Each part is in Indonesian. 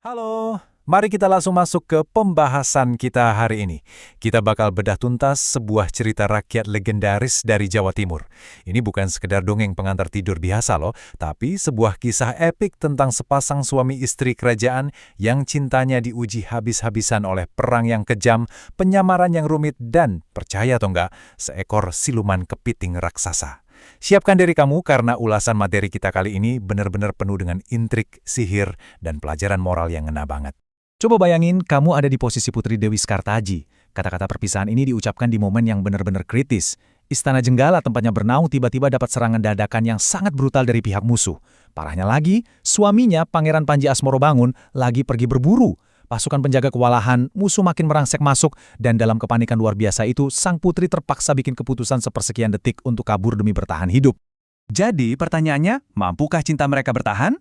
Halo, mari kita langsung masuk ke pembahasan kita hari ini. Kita bakal bedah tuntas sebuah cerita rakyat legendaris dari Jawa Timur. Ini bukan sekedar dongeng pengantar tidur biasa loh, tapi sebuah kisah epik tentang sepasang suami istri kerajaan yang cintanya diuji habis-habisan oleh perang yang kejam, penyamaran yang rumit, dan, percaya atau enggak, seekor siluman kepiting raksasa. Siapkan diri kamu karena ulasan materi kita kali ini benar-benar penuh dengan intrik, sihir, dan pelajaran moral yang ngena banget. Coba bayangin kamu ada di posisi Putri Dewi Skartaji. Kata-kata perpisahan ini diucapkan di momen yang benar-benar kritis. Istana Jenggala tempatnya bernaung tiba-tiba dapat serangan dadakan yang sangat brutal dari pihak musuh. Parahnya lagi, suaminya Pangeran Panji Asmorobangun lagi pergi berburu. Pasukan penjaga kewalahan, musuh makin merangsek masuk, dan dalam kepanikan luar biasa itu, sang putri terpaksa bikin keputusan sepersekian detik untuk kabur demi bertahan hidup. Jadi, pertanyaannya, mampukah cinta mereka bertahan?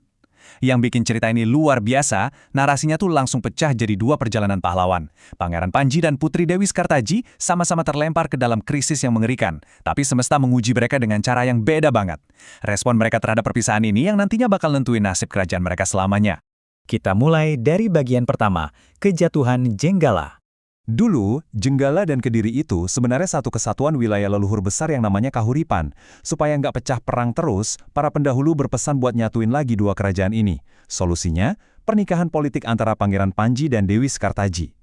Yang bikin cerita ini luar biasa, narasinya tuh langsung pecah jadi dua perjalanan pahlawan. Pangeran Panji dan Putri Dewi Skartaji sama-sama terlempar ke dalam krisis yang mengerikan, tapi semesta menguji mereka dengan cara yang beda banget. Respon mereka terhadap perpisahan ini yang nantinya bakal nentuin nasib kerajaan mereka selamanya. Kita mulai dari bagian pertama, kejatuhan Jenggala. Dulu, Jenggala dan Kediri itu sebenarnya satu kesatuan wilayah leluhur besar yang namanya Kahuripan. Supaya nggak pecah perang terus, para pendahulu berpesan buat nyatuin lagi dua kerajaan ini. Solusinya, pernikahan politik antara Pangeran Panji dan Dewi Skartaji.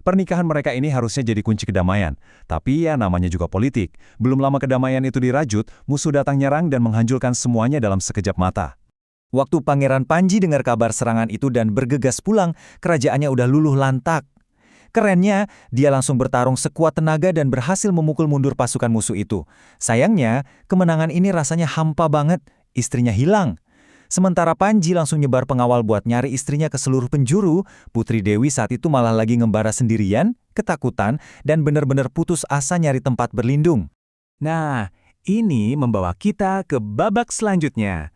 Pernikahan mereka ini harusnya jadi kunci kedamaian. Tapi ya namanya juga politik. Belum lama kedamaian itu dirajut, musuh datang nyerang dan menghancurkan semuanya dalam sekejap mata. Waktu Pangeran Panji dengar kabar serangan itu dan bergegas pulang, kerajaannya udah luluh lantak. Kerennya, dia langsung bertarung sekuat tenaga dan berhasil memukul mundur pasukan musuh itu. Sayangnya, kemenangan ini rasanya hampa banget, istrinya hilang. Sementara Panji langsung nyebar pengawal buat nyari istrinya ke seluruh penjuru, Putri Dewi saat itu malah lagi ngembara sendirian, ketakutan, dan benar-benar putus asa nyari tempat berlindung. Nah, ini membawa kita ke babak selanjutnya.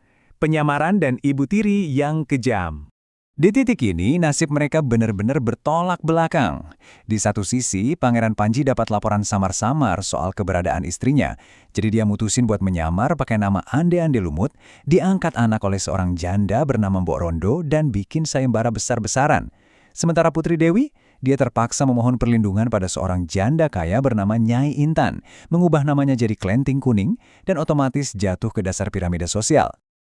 Penyamaran dan ibu tiri yang kejam. Di titik ini, nasib mereka benar-benar bertolak belakang. Di satu sisi, Pangeran Panji dapat laporan samar-samar soal keberadaan istrinya. Jadi dia mutusin buat menyamar pakai nama Ande-Ande Lumut, diangkat anak oleh seorang janda bernama Mbok Rondo dan bikin sayembara besar-besaran. Sementara Putri Dewi, dia terpaksa memohon perlindungan pada seorang janda kaya bernama Nyai Intan, mengubah namanya jadi Klenting Kuning, dan otomatis jatuh ke dasar piramida sosial.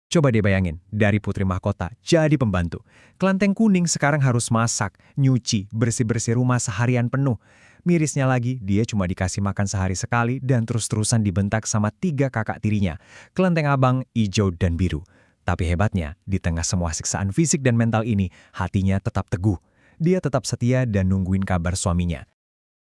Coba deh bayangin, dari putri mahkota jadi pembantu. Kelenteng Kuning sekarang harus masak, nyuci, bersih-bersih rumah seharian penuh. Mirisnya lagi, dia cuma dikasih makan sehari sekali dan terus-terusan dibentak sama 3 kakak tirinya, Kelenteng Abang, Ijo, dan Biru. Tapi hebatnya, di tengah semua siksaan fisik dan mental ini, hatinya tetap teguh. Dia tetap setia dan nungguin kabar suaminya.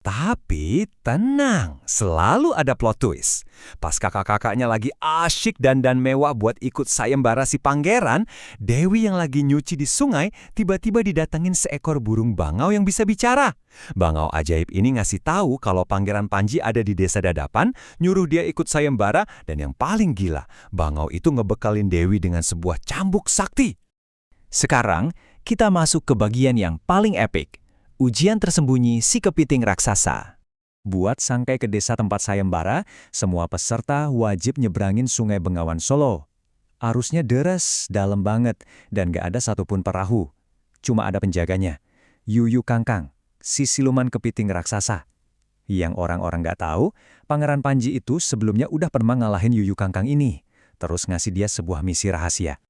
Tapi tenang, selalu ada plot twist. Pas kakak-kakaknya lagi asyik dandan mewah buat ikut sayembara si pangeran, Dewi yang lagi nyuci di sungai tiba-tiba didatengin seekor burung bangau yang bisa bicara. Bangau ajaib ini ngasih tahu kalau Pangeran Panji ada di desa Dadapan, nyuruh dia ikut sayembara, dan yang paling gila, bangau itu ngebekalin Dewi dengan sebuah cambuk sakti. Sekarang, kita masuk ke bagian yang paling epik. Ujian tersembunyi si kepiting raksasa. Buat sampai ke desa tempat sayembara, semua peserta wajib nyebrangin Sungai Bengawan Solo. Arusnya deras, dalam banget, dan gak ada satupun perahu. Cuma ada penjaganya, Yuyu Kangkang, si siluman kepiting raksasa. Yang orang-orang gak tahu, Pangeran Panji itu sebelumnya udah pernah ngalahin Yuyu Kangkang ini, terus ngasih dia sebuah misi rahasia.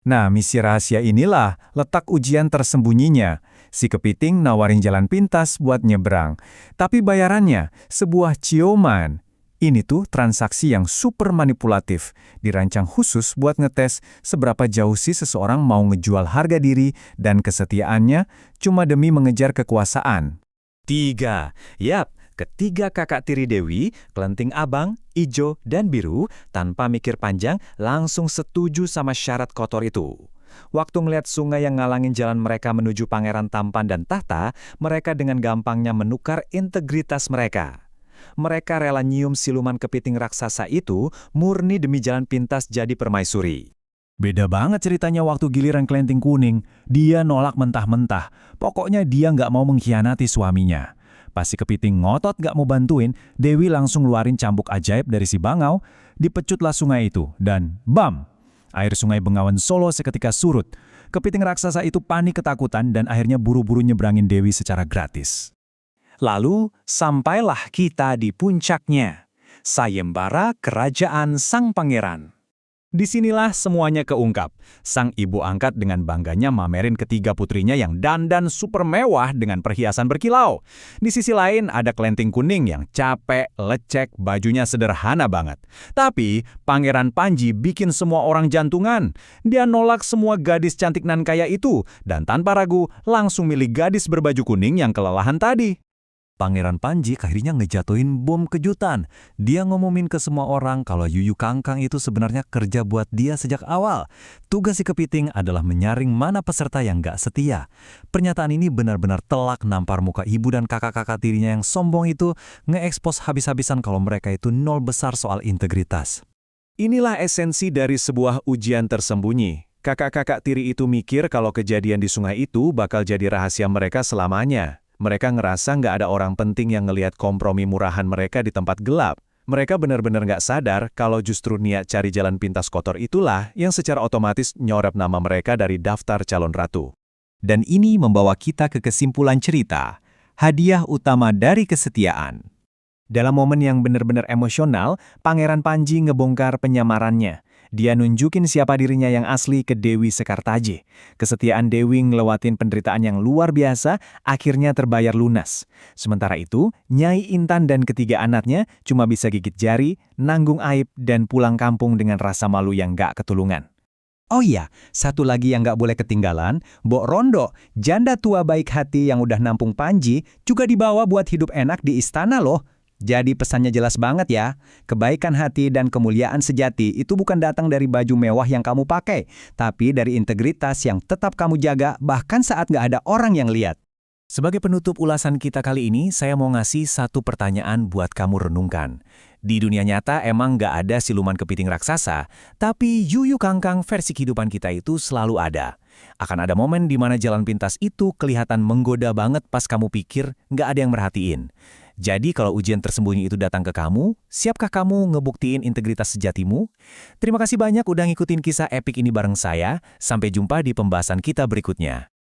Nah, misi rahasia inilah letak ujian tersembunyinya. Si kepiting nawarin jalan pintas buat nyebrang. Tapi bayarannya sebuah ciuman. Ini tuh transaksi yang super manipulatif. Dirancang khusus buat ngetes seberapa jauh sih seseorang mau ngejual harga diri dan kesetiaannya cuma demi mengejar kekuasaan. 3. Yap. Ketiga kakak tiri Dewi, Kelenteng Abang, Ijo, dan Biru, tanpa mikir panjang, langsung setuju sama syarat kotor itu. Waktu ngeliat sungai yang ngalangin jalan mereka menuju Pangeran Tampan dan Tahta, mereka dengan gampangnya menukar integritas mereka. Mereka rela nyium siluman kepiting raksasa itu murni demi jalan pintas jadi permaisuri. Beda banget ceritanya waktu giliran Kelenteng Kuning. Dia nolak mentah-mentah. Pokoknya dia nggak mau mengkhianati suaminya. Pas si kepiting ngotot gak mau bantuin, Dewi langsung ngeluarin cambuk ajaib dari si bangau, dipecutlah sungai itu, dan bam! Air sungai Bengawan Solo seketika surut. Kepiting raksasa itu panik ketakutan dan akhirnya buru-buru nyebrangin Dewi secara gratis. Lalu, sampailah kita di puncaknya, sayembara kerajaan Sang Pangeran. Disinilah semuanya keungkap. Sang ibu angkat dengan bangganya mamerin ketiga putrinya yang dandan super mewah dengan perhiasan berkilau. Di sisi lain ada Kelenting Kuning yang capek, lecek, bajunya sederhana banget. Tapi Pangeran Panji bikin semua orang jantungan. Dia nolak semua gadis cantik nan kaya itu dan tanpa ragu langsung milih gadis berbaju kuning yang kelelahan tadi. Pangeran Panji akhirnya ngejatuhin bom kejutan. Dia ngumumin ke semua orang kalau Yuyu Kangkang itu sebenarnya kerja buat dia sejak awal. Tugas si kepiting adalah menyaring mana peserta yang gak setia. Pernyataan ini benar-benar telak nampar muka ibu dan kakak-kakak tirinya yang sombong itu nge-expose habis-habisan kalau mereka itu nol besar soal integritas. Inilah esensi dari sebuah ujian tersembunyi. Kakak-kakak tiri itu mikir kalau kejadian di sungai itu bakal jadi rahasia mereka selamanya. Mereka ngerasa nggak ada orang penting yang ngelihat kompromi murahan mereka di tempat gelap. Mereka benar-benar nggak sadar kalau justru niat cari jalan pintas kotor itulah yang secara otomatis nyorep nama mereka dari daftar calon ratu. Dan ini membawa kita ke kesimpulan cerita, hadiah utama dari kesetiaan. Dalam momen yang benar-benar emosional, Pangeran Panji ngebongkar penyamarannya. Dia nunjukin siapa dirinya yang asli ke Dewi Sekartaji. Kesetiaan Dewi ngelewatin penderitaan yang luar biasa, akhirnya terbayar lunas. Sementara itu, Nyai Intan dan ketiga anaknya cuma bisa gigit jari, nanggung aib, dan pulang kampung dengan rasa malu yang gak ketulungan. Oh iya, satu lagi yang gak boleh ketinggalan, Mbok Rondo, janda tua baik hati yang udah nampung Panji, juga dibawa buat hidup enak di istana loh. Jadi pesannya jelas banget ya, kebaikan hati dan kemuliaan sejati itu bukan datang dari baju mewah yang kamu pakai, tapi dari integritas yang tetap kamu jaga bahkan saat nggak ada orang yang lihat. Sebagai penutup ulasan kita kali ini, saya mau ngasih satu pertanyaan buat kamu renungkan. Di dunia nyata emang nggak ada siluman kepiting raksasa, tapi Yuyu Kangkang versi kehidupan kita itu selalu ada. Akan ada momen di mana jalan pintas itu kelihatan menggoda banget pas kamu pikir nggak ada yang merhatiin. Jadi kalau ujian tersembunyi itu datang ke kamu, siapkah kamu ngebuktiin integritas sejatimu? Terima kasih banyak udah ngikutin kisah epik ini bareng saya. Sampai jumpa di pembahasan kita berikutnya.